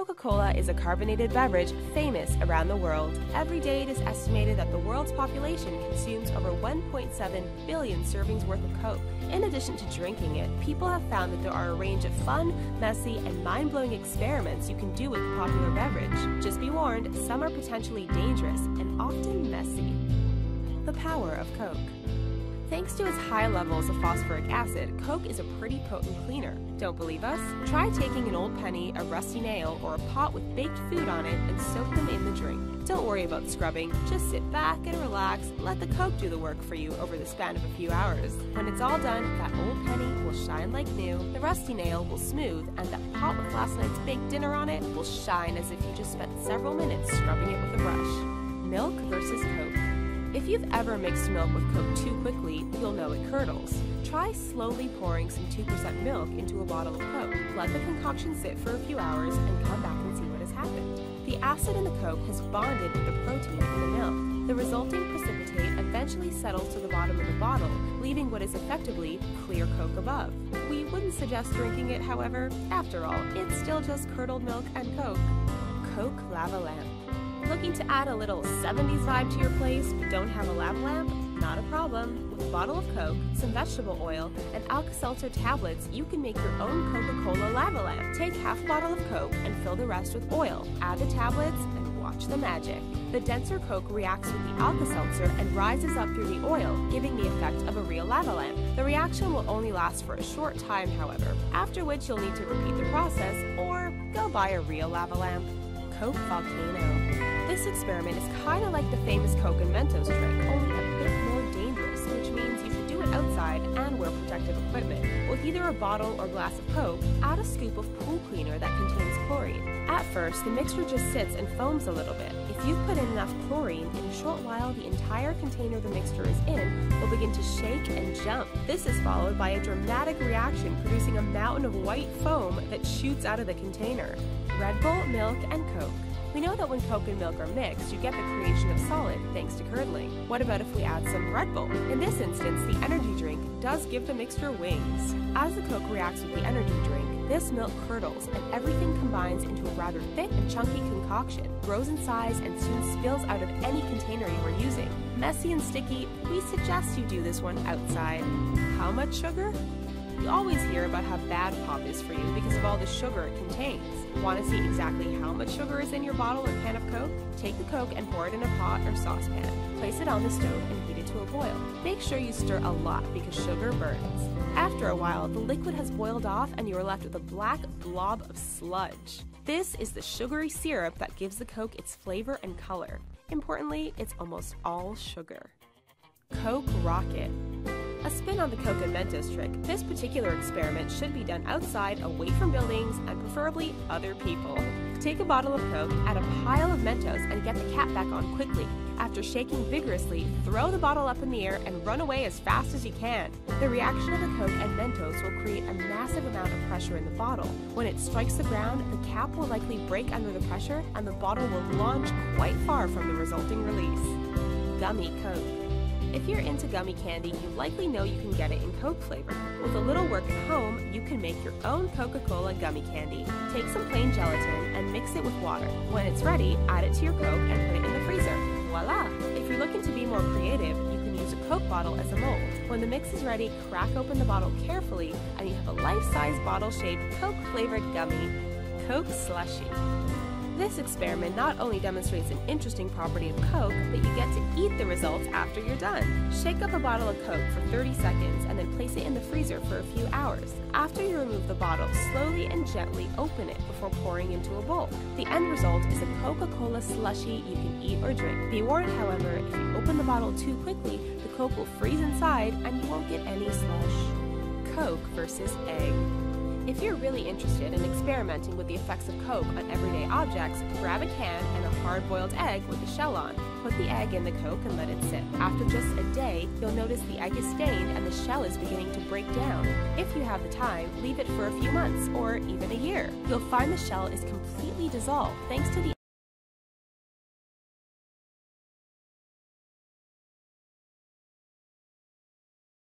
Coca-Cola is a carbonated beverage famous around the world. Every day it is estimated that the world's population consumes over 1.7 billion servings worth of Coke. In addition to drinking it, people have found that there are a range of fun, messy, and mind-blowing experiments you can do with the popular beverage. Just be warned, some are potentially dangerous and often messy. The power of Coke. Thanks to its high levels of phosphoric acid, Coke is a pretty potent cleaner. Don't believe us? Try taking an old penny, a rusty nail, or a pot with baked food on it and soak them in the drink. Don't worry about scrubbing, just sit back and relax and let the Coke do the work for you over the span of a few hours. When it's all done, that old penny will shine like new, the rusty nail will smooth, and that pot with last night's baked dinner on it will shine as if you just spent several minutes scrubbing it with a brush. Milk versus Coke. If you've ever mixed milk with Coke too quickly, you'll know it curdles. Try slowly pouring some 2% milk into a bottle of Coke. Let the concoction sit for a few hours and come back and see what has happened. The acid in the Coke has bonded with the protein in the milk. The resulting precipitate eventually settles to the bottom of the bottle, leaving what is effectively clear Coke above. We wouldn't suggest drinking it, however. After all, it's still just curdled milk and Coke. Coke lava lamp. Looking to add a little 70s vibe to your place but don't have a lava lamp? Not a problem. With a bottle of Coke, some vegetable oil, and Alka-Seltzer tablets, you can make your own Coca-Cola lava lamp. Take half a bottle of Coke and fill the rest with oil. Add the tablets and watch the magic. The denser Coke reacts with the Alka-Seltzer and rises up through the oil, giving the effect of a real lava lamp. The reaction will only last for a short time, however, after which you'll need to repeat the process or go buy a real lava lamp. Coke volcano. This experiment is kind of like the famous Coke and Mentos trick, only a bit more dangerous, which means you should do it outside and wear protective equipment. With either a bottle or glass of Coke, add a scoop of pool cleaner that contains chlorine. At first, the mixture just sits and foams a little bit. If you've put in enough chlorine, in a short while the entire container the mixture is in will begin to shake and jump. This is followed by a dramatic reaction producing a mountain of white foam that shoots out of the container. Red Bull, milk, and Coke. We know that when Coke and milk are mixed, you get the creation of solid thanks to curdling. What about if we add some Red Bull? In this instance, the energy drink does give the mixture wings. As the Coke reacts with the energy drink, this milk curdles and everything combines into a rather thick and chunky concoction, grows in size, and soon spills out of any container you are using. Messy and sticky, we suggest you do this one outside. How much sugar? You always hear about how bad pop is for you because of all the sugar it contains. Want to see exactly how much sugar is in your bottle or can of Coke? Take the Coke and pour it in a pot or saucepan. Place it on the stove and heat it to a boil. Make sure you stir a lot because sugar burns. After a while, the liquid has boiled off and you are left with a black blob of sludge. This is the sugary syrup that gives the Coke its flavor and color. Importantly, it's almost all sugar. Coke rocket. A spin on the Coke and Mentos trick, this particular experiment should be done outside, away from buildings, and preferably other people. Take a bottle of Coke, add a pile of Mentos, and get the cap back on quickly. After shaking vigorously, throw the bottle up in the air and run away as fast as you can. The reaction of the Coke and Mentos will create a massive amount of pressure in the bottle. When it strikes the ground, the cap will likely break under the pressure, and the bottle will launch quite far from the resulting release. Gummy Coke. If you're into gummy candy, you likely know you can get it in Coke flavor. With a little work at home, you can make your own Coca-Cola gummy candy. Take some plain gelatin and mix it with water. When it's ready, add it to your Coke and put it in the freezer. Voila! If you're looking to be more creative, you can use a Coke bottle as a mold. When the mix is ready, crack open the bottle carefully and you have a life-size bottle-shaped Coke-flavored gummy, Coke Slushy. This experiment not only demonstrates an interesting property of Coke, but you get to eat the results after you're done. Shake up a bottle of Coke for 30 seconds and then place it in the freezer for a few hours. After you remove the bottle, slowly and gently open it before pouring into a bowl. The end result is a Coca-Cola slushy you can eat or drink. Be warned, however, if you open the bottle too quickly, the Coke will freeze inside and you won't get any slush. Coke versus egg. If you're really interested in experimenting with the effects of Coke on everyday objects, grab a can and a hard-boiled egg with the shell on. Put the egg in the Coke and let it sit. After just a day, you'll notice the egg is stained and the shell is beginning to break down. If you have the time, leave it for a few months or even a year. You'll find the shell is completely dissolved thanks to the